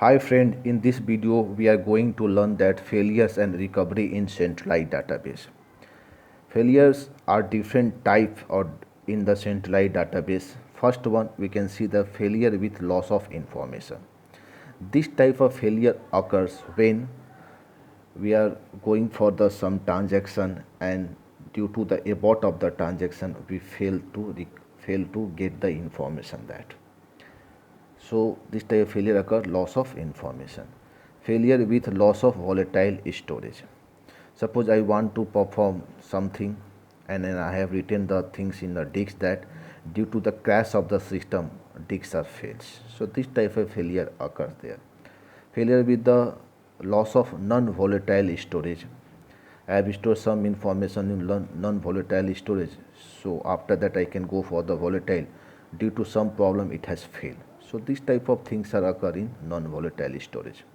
Hi friend, in this video we are going to learn that failures and recovery in centralized database. Failures are different type or in the centralized database. First one we can see the failure with loss of information. This type of failure occurs when we are going for the some transaction and due to the abort of the transaction we fail to get the information that. So this type of failure occurs loss of information. Failure with loss of volatile storage. Suppose I want to perform something and then I have written the things in the disk that due to the crash of the system disks are fails. So this type of failure occurs there. Failure with the loss of non-volatile storage. I have stored some information in non-volatile storage. So after that I can go for the volatile. Due to some problem it has failed. So these type of things are occurring in non-volatile storage.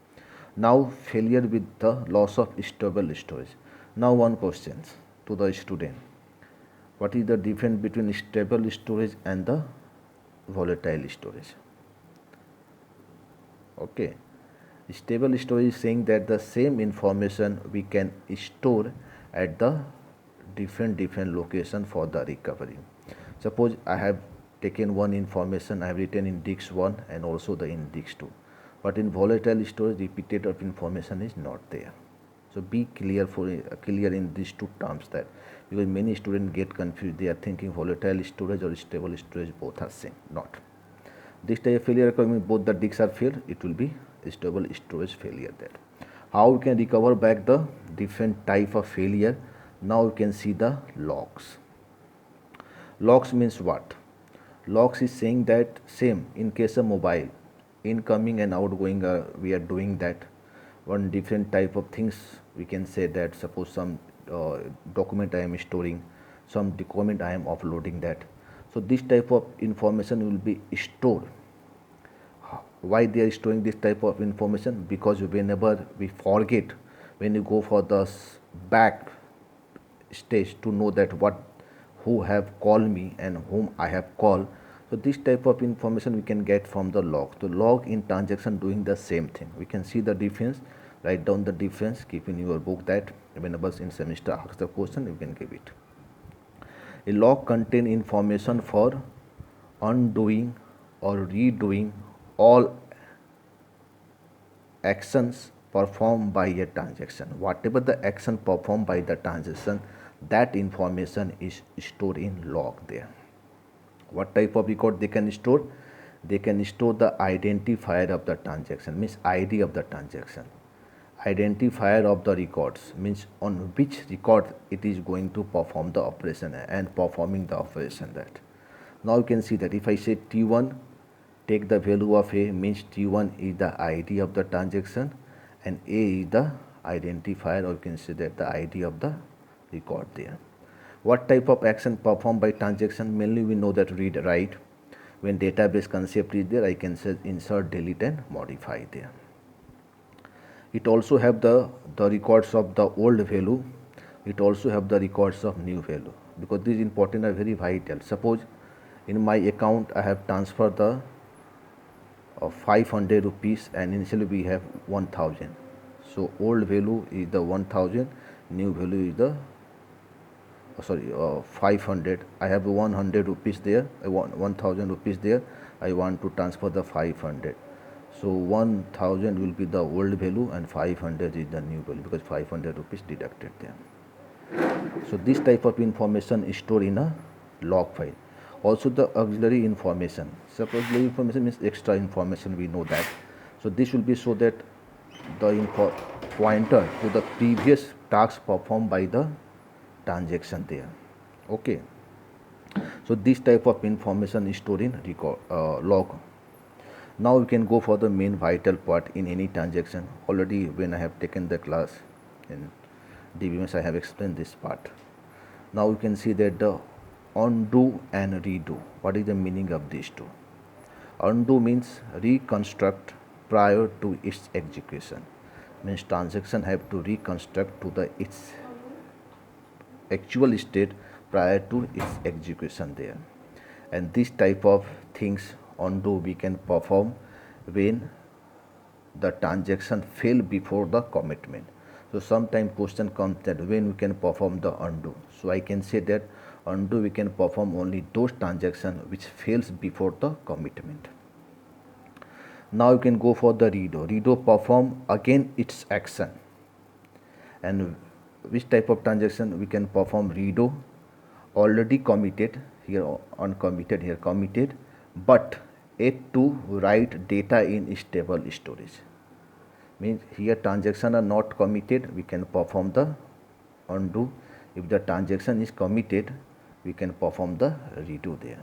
Now failure with the loss of stable storage. Now one question to the student. What is the difference between stable storage and the volatile storage? Okay. Stable storage is saying that the same information we can store at the different location for the recovery. Suppose I have taken one information I have written in disk 1 and also the in disk 2, but in volatile storage repeated of information is not there. So be clear in these two terms, that because many students get confused, they are thinking volatile storage or stable storage both are same. Not. This type of failure occurring both the disks are failed, it will be stable storage failure there. How we can recover back the different type of failure? Now you can see the logs. Logs means what? Logs is saying that same in case of mobile, incoming and outgoing we are doing that one different type of things. We can say that suppose some document I am storing, some document I am uploading that. So this type of information will be stored. Why they are storing this type of information? Because whenever we forget, when you go for the back stage to know that what who have called me and whom I have called. So this type of information we can get from the log. The log in transaction doing the same thing. We can see the difference. Write down the difference. Keep in your book that whenever in semester asks the question, you can give it. A log contain information for undoing or redoing all actions performed by a transaction. Whatever the action performed by the transaction, that information is stored in log there. What type of record they can store? They can store the identifier of the transaction, means ID of the transaction. Identifier of the records means on which record it is going to perform the operation and performing the operation that. Now you can see that if I say T1, take the value of A, means T1 is the ID of the transaction and A is the identifier, or you can say that the ID of the record there. What type of action performed by transaction? Mainly we know that read write. When database concept is there, I can say insert, delete and modify there. It also have the records of the old value. It also have the records of new value, because these important are very vital. Suppose in my account I have transferred the 500 rupees and initially we have 1000. So old value is the 1000, new value is the 500. I have 100 rupees there, I want 1000 rupees there, I want to transfer the 500. So 1000 will be the old value and 500 is the new value, because 500 rupees deducted there. So this type of information is stored in a log file. Also the auxiliary information. Suppose the information means extra information, we know that. So this will be so that the pointer to the previous task performed by the transaction there. Okay. So this type of information is stored in log. Now we can go for the main vital part in any transaction. Already when I have taken the class in DBMS, I have explained this part. Now we can see that the undo and redo. What is the meaning of these two? Undo means reconstruct prior to its execution. Means transaction have to reconstruct to the its actual state prior to its execution there. And this type of things undo we can perform when the transaction fail before the commitment. So sometime question comes that when we can perform the undo. So I can say that undo we can perform only those transactions which fails before the commitment. Now you can go for the redo. Redo perform again its action. And which type of transaction we can perform redo? Already committed here, uncommitted here, committed, but yet to write data in stable storage. Means here transaction are not committed, we can perform the undo. If the transaction is committed, we can perform the redo there.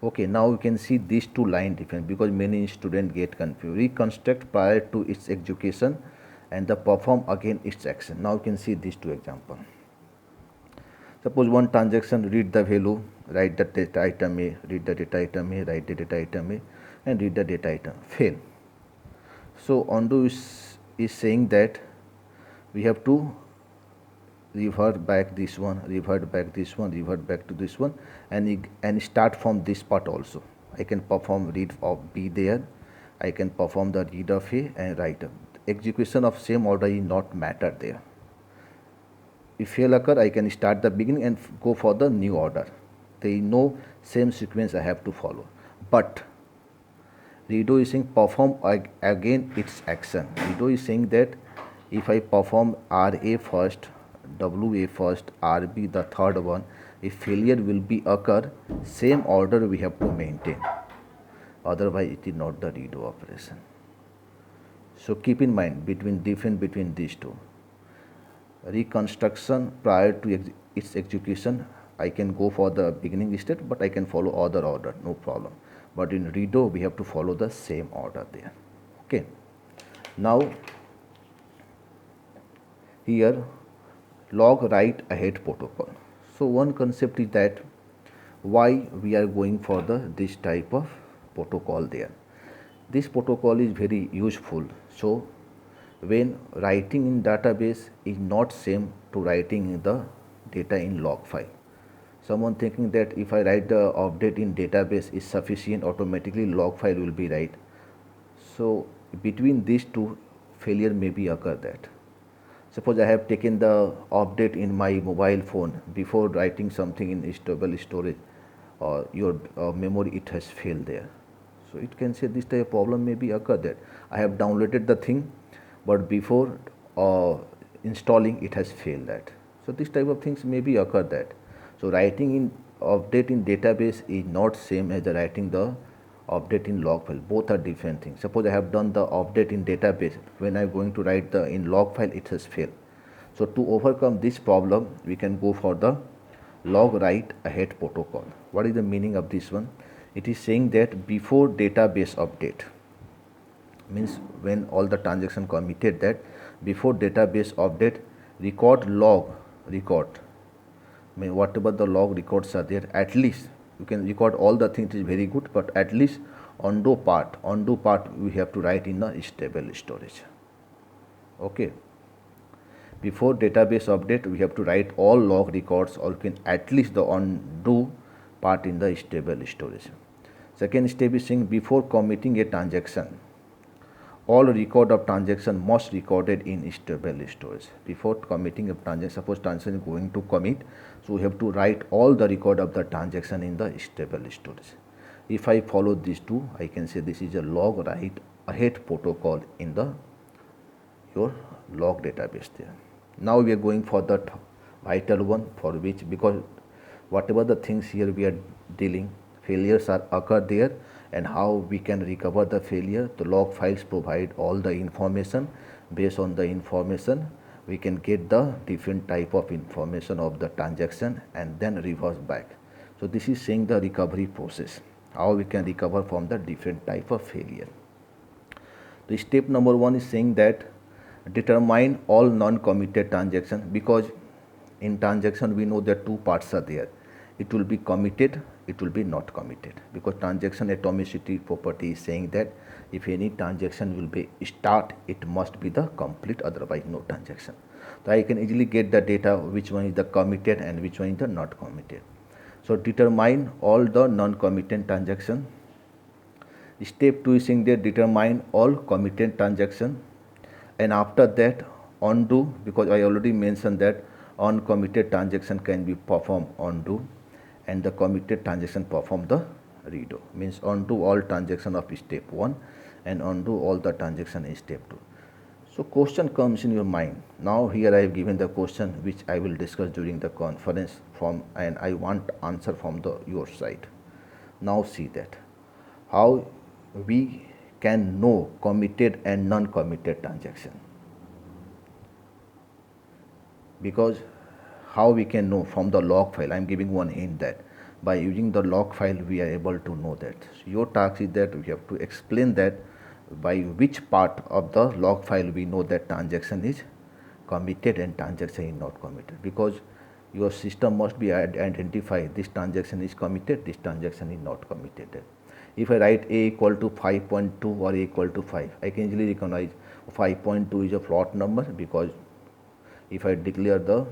Okay, now you can see these two line difference because many students get confused. Reconstruct prior to its execution and the perform again its action. Now you can see these two examples. Suppose one transaction read the value, write the data item A, read the data item A, write the data item A, and read the data item, fail. So undo is saying that we have to revert back this one, revert back this one, revert back to this one, and start from this part also. I can perform read of B there, I can perform the read of A and write. Execution of same order is not matter there. If fail occur, I can start the beginning and go for the new order. There is no same sequence I have to follow. But redo is saying perform again its action. Redo is saying that if I perform RA first, WA first, RB the third one, if failure will be occur, same order we have to maintain. Otherwise it is not the redo operation. So keep in mind difference between these two. Reconstruction prior to its execution, I can go for the beginning state, but I can follow other order, no problem. But in redo, we have to follow the same order there. Okay. Now, here, log write ahead protocol. So one concept is that why we are going for this type of protocol there. This protocol is very useful. So when writing in database is not same to writing in the data in log file. Someone thinking that if I write the update in database is sufficient, automatically log file will be right. So between these two, failure may be occur that. Suppose I have taken the update in my mobile phone before writing something in stable storage or your memory, it has failed there. So it can say this type of problem may be occur that I have downloaded the thing, but before installing it has failed that. So this type of things may be occur that. So writing in update in database is not same as the writing the update in log file. Both are different things. Suppose I have done the update in database, when I am going to write the in log file, it has failed. So to overcome this problem, we can go for the log write ahead protocol. What is the meaning of this one? It is saying that before database update, means when all the transaction committed, that before database update, record log record. I mean whatever the log records are there, at least you can record all the things is very good, but at least undo part we have to write in a stable storage. Okay. Before database update, we have to write all log records, or can at least the undo part in the stable storage. Second step is saying before committing a transaction, all record of transaction must recorded in stable storage. Before committing a transaction, suppose transaction is going to commit, so we have to write all the record of the transaction in the stable storage. If I follow these two, I can say this is a log write ahead protocol in the your log database there. Now we are going for the vital one, for which, because whatever the things here we are dealing, failures are occur there, and how we can recover the failure. The log files provide all the information. Based on the information, we can get the different type of information of the transaction and then reverse back. So this is saying the recovery process, how we can recover from the different type of failure. The step number one is saying that determine all non-committed transactions, because in transaction we know that two parts are there. It will be committed, it will be not committed, because transaction atomicity property is saying that if any transaction will be start, it must be the complete, otherwise no transaction. So I can easily get the data which one is the committed and which one is the not committed. So determine all the non-committed transaction. Step 2 is saying that determine all committed transaction, and after that undo, because I already mentioned that uncommitted transaction can be performed undo and the committed transaction perform the redo, means undo all transaction of step 1 and undo all the transaction in step 2. So question comes in your mind. Now here I have given the question which I will discuss during the conference from, and I want answer from the your side. Now see that how we can know committed and non-committed transaction, because how we can know from the log file. I am giving one hint that by using the log file we are able to know that. So your task is that we have to explain that by which part of the log file we know that transaction is committed and transaction is not committed, because your system must be identify this transaction is committed, this transaction is not committed. If I write a equal to 5.2 or a equal to 5, I can easily recognize 5.2 is a float number, because if I declare the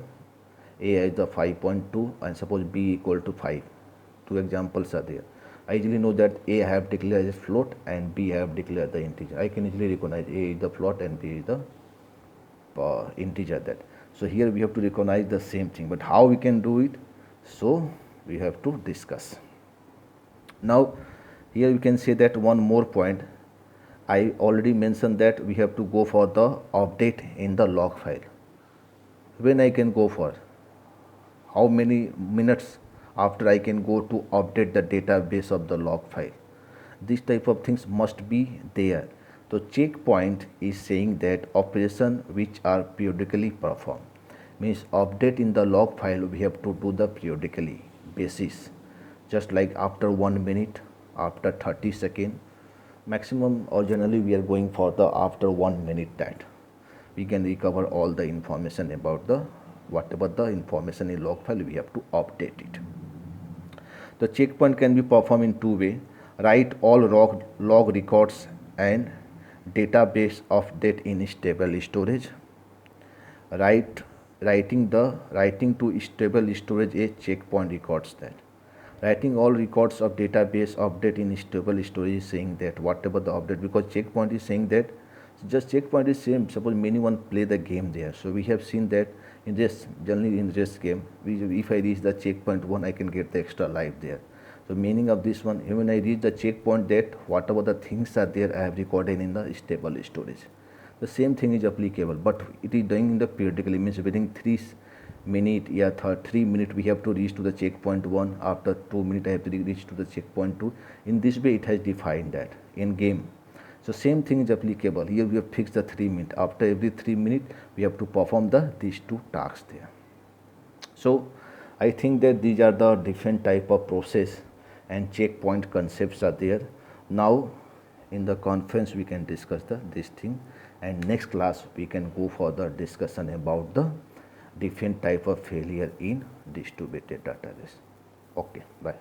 a as the 5.2 and suppose b equal to 5, two examples are there, I easily know that a I have declared as float and b I have declared the integer. I can easily recognize a is the float and b is the integer that. So here we have to recognize the same thing, but how we can do it, so we have to discuss. Now here we can say that one more point, I already mentioned that we have to go for the update in the log file. When I can go for, how many minutes after I can go to update the database of the log file. This type of things must be there. So checkpoint is saying that operation which are periodically performed, means update in the log file we have to do the periodically basis, just like after 1 minute, after 30 seconds, maximum or generally we are going for the after 1 minute, that we can recover all the information about the whatever the information in log file we have to update it. The checkpoint can be performed in two ways: write all log records and database update in stable storage. Writing to stable storage a checkpoint records that. Writing all records of database update in stable storage is saying that whatever the update, because checkpoint is saying that just checkpoint is same. Suppose anyone play the game there. So we have seen that in this, generally in this game, if I reach the checkpoint 1, I can get the extra life there. So meaning of this one, when I reach the checkpoint, that whatever the things are there, I have recorded in the stable storage. The same thing is applicable, but it is doing in the periodically, means within 3 minute, 3 minute we have to reach to the checkpoint 1. After 2 minutes, I have to reach to the checkpoint 2. In this way, it has defined that in game. So same thing is applicable. Here we have fixed the 3 minutes. After every 3 minutes, we have to perform these two tasks there. So I think that these are the different type of process and checkpoint concepts are there. Now in the conference we can discuss this thing, and next class we can go for the discussion about the different type of failure in distributed database. Okay, bye.